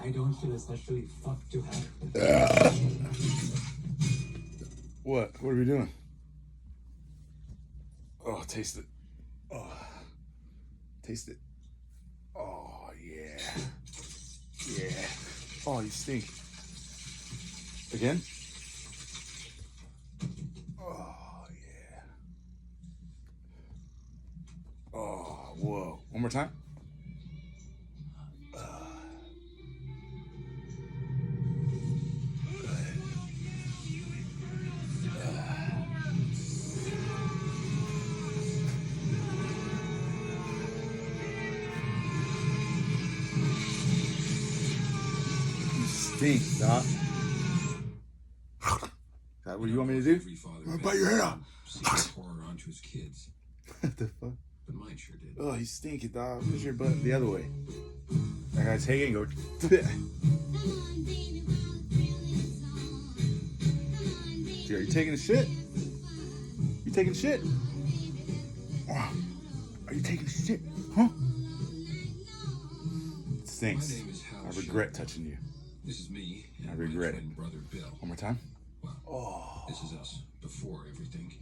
I don't feel especially fucked to have. What? What are we doing? Oh, taste it. Oh, taste it. Oh, yeah. Yeah. Oh, you stink. Again? Oh, yeah. Oh, whoa. One more time. You stink, Doc. Is that what you want me to do? I'm gonna bite your head off. Horror onto his kids, What the fuck? but mine sure did. Oh, you stinky, dog. Push your butt the other way. I gotta take it and go. Dude, are you taking a shit? You taking a shit? Oh, are you taking a shit? Huh? It stinks. My name is Hal I regret Shelby. touching you. This is me and I regret my twin it. brother Bill. One more time. Well, this is us before everything.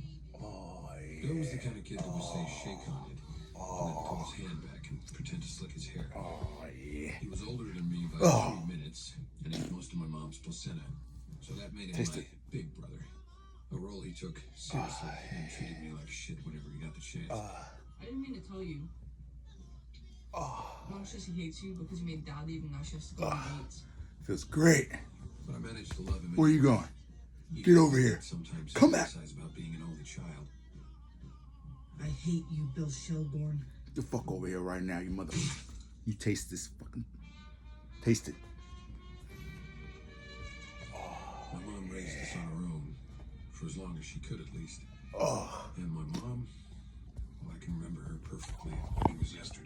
Oh, yeah. Bill was the kind of kid that would say shake on it, and then pull his hand back and pretend to slick his hair. Oh, yeah. He was older than me by 3 minutes, and ate most of my mom's placenta. So that made him Taste my it. big brother. A role he took seriously and treated me like shit whenever he got the chance. I didn't mean to tell you. Mom says she hates you because you made Dad leave and now she has to go on dates. Feels great. But I managed to love him. Where are you anyway. going? Even Get over though here. Sometimes Come back. fantasize about being an only child. I hate you, Bill Shelburne. Get the fuck over here right now, you mother. You taste this fucking. Taste it. My mom raised us on her own, for as long as she could at least. Oh. And my mom, well, I can remember her perfectly. It was yesterday.